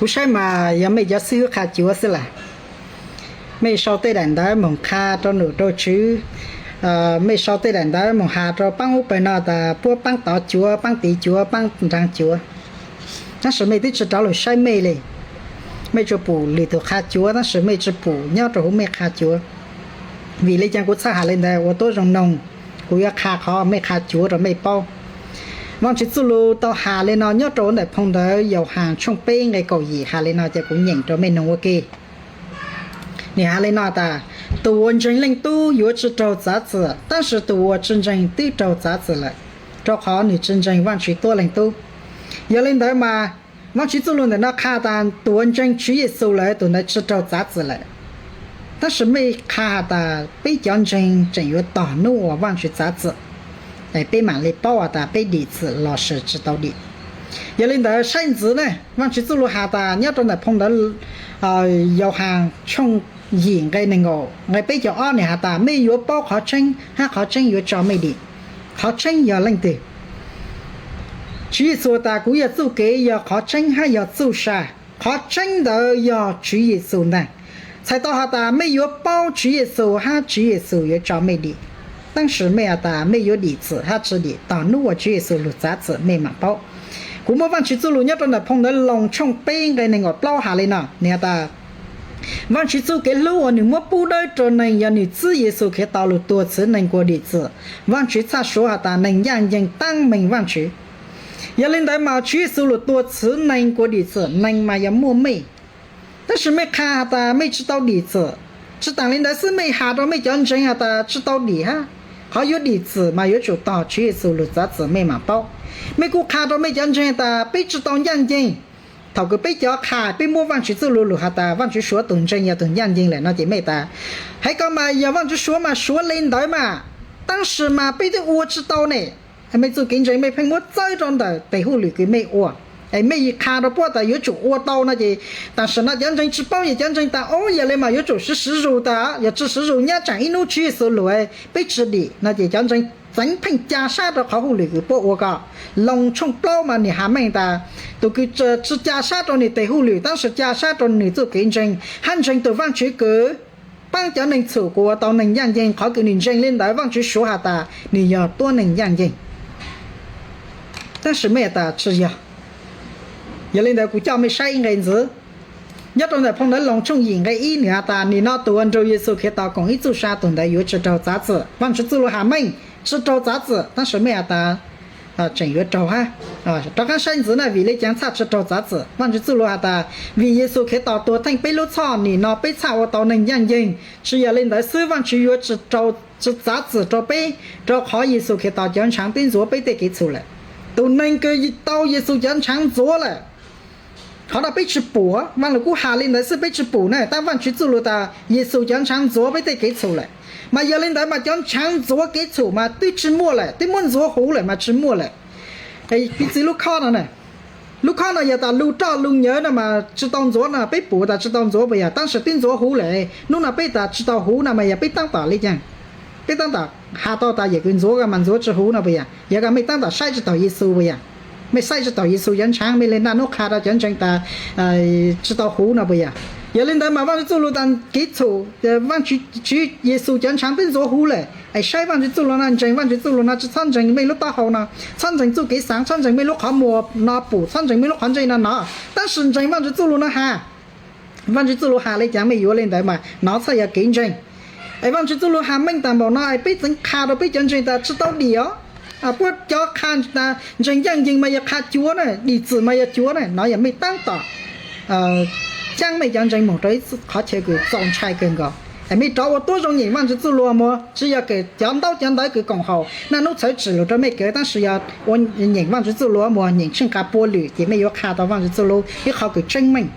cú sai mà giờ mấy giờ xíu khá chúa xí là mấy sau tết đàn đó mong khá cho nửa đôi chứ mấy sau tết đàn đó mong hà cho băng úp bên nó ta bua băng tỏ chúa băng tí chúa băng răng chúa nó sẽ mấy tí cho là sai mê lên mấy chỗ bù lì thuộc khá chúa nó sẽ mấy chỗ bù nhau cho mấy khá chúa vì lấy chẳng có xa hà lên đây ô tô rong nồng cú ya khá khó mấy khá chúa rồi mấy bao mong chỉ lu tao hà lên nó nhớ trốn để phong đó dầu hàng trong bên ngày cầu gì hà lên nóจะcũng nhận cho mình nông ok你hà lên nó ta tu真正都有只找杂子但是tu真正对找杂子了找好你真正往去多人都有领导嘛往去走路的那看单tu真去也收来都那只找杂子了但是没看的被讲真有大怒我往去杂子来被满里包啊的被理子老师知道的，有领导甚至呢，往去走路下的，你要到那碰到有行冲赢个那个，我被叫二年下的没有包考证，还考证有找没的，考证要领的，据说的古要做给要考证还要做啥，考证的要主业做呢，才到下的没有包主业做，还主业做有找没的。当时没有的没有理智，他这里到路我去是路杂子没买包，古莫往去走路，你到那碰到龙冲边个那个包下来呢，你的往去走给路你莫不到着能让你自己手开道路多次能过理智，往去咋说下的能让人当门往去，要领导嘛去走路多次能过理智，能嘛要莫美，但是没看的没知道理智，知道领导是没下到没讲真下的知道理哈。还有例子嘛？有主导去收入杂志没买包，美国看到没讲真的，被知道样件，头个被叫看，被莫往去走路下的，往去说动真要动样件了，那就没的。还讲嘛，要往去说嘛，说领导嘛，当时嘛，被的我知道呢，还没做竞争，没凭我再装的，背后里个没我。哎，没一看到报的有主我到那些，但是那讲真吃饱也讲真的，哦也来嘛有主是食肉的，要吃食肉，人家讲一路去收入哎，被吃的那就讲真，真凭加沙的好好里个报我讲，龙冲包嘛你还没的，都给这吃加沙的你背后里，但是加沙的你做竞争，汉城都往去个。帮叫能错过到能样件，考给你真领导往去说下的，你要多能样件，但是没的吃药。giờ lên đây cũng cho mấy sai ngày nữa nhất trong này phong đến lòng trong gì ngày ý nữa ta ni nó tuần rồi Giêsu khi ta còn ít tu sa tuần đấy có chỉ trâu giá trị văn chỉ tu lo hà minh chỉ trâu giá trị但是没ta整个trâu ha trong các sinh tử này vì lấy chẳng chỉ trâu giá trị văn chỉ tu lo ta vì Giêsu khi ta tuần thành bị lỗ chọ ni nó bị chọ ở tàu nên nhân dân chỉ giờ lên đây sư văn chỉ có chỉ trâu chỉ giá trị trâu bị trâu khó Giêsu khi ta chẳng chẳng tin rồi bị để cái số lại tụi nên cái tàu Giêsu chẳng chẳng rồi lại họ đã bị chụp bùa, mà lúc cú hà lên đấy是被chụp bùa này, ta vẫn chỉ做了的，耶稣讲长做被得给出来，嘛要领导嘛讲长做给出嘛，对吃末来，对门做好来嘛吃末来，哎，比起路靠了呢，路靠了也打路照路nhớ呢嘛，知道做呢被补的知道做不呀，但是定做好来，路那被打知道好呢嘛也被当打了讲，被当打下到打也跟做个蛮做之后呢不呀，也个没当打晒知道耶稣不呀。ไม่ใช่จะต่อเยซูยันช้างไม่เล่นนั่นนกขาดยันจังตาจะต่อหูนะบ่ยอย่าเล่นแต่มาว่าจะรู้ตันกิจแต่ว่าชื่อเยซูยันช้างเป็นตัวหูเลยไอ้ใช่ว่าจะรู้นั่นจังว่าจะรู้นั่นจะท่านจังไม่รู้ตาเขานะท่านจัง做给上ท่านจังไม่รู้ขโมยนาปูท่านจังไม่รู้ขวัญใจนั่นนะ但是จังว่าจะรู้นะฮะว่าจะรู้หาเลยจังไม่อยู่เล่นแต่มาน้าใส่ยากินจังไอ้ว่าจะรู้หาไม่ตามบอกนะไอ้ไปจังขาดไปจังจังแต่จะต้องเดียวพวกเจ้าข้านะจังยังยิงมาอย่าขาดจัวนะดีจืมาอย่าจัวนะน้อยอย่าไม่ตั้งต่อจังไม่ยังจังหมดเลยเขาเชื่อกูจงใช้กันก็แต่ไม่找我多种人望着自罗么只要给讲到给讲好那侬才指路这没给但是要我人望着自罗么人生卡玻璃也没有看到望着自罗也好给证明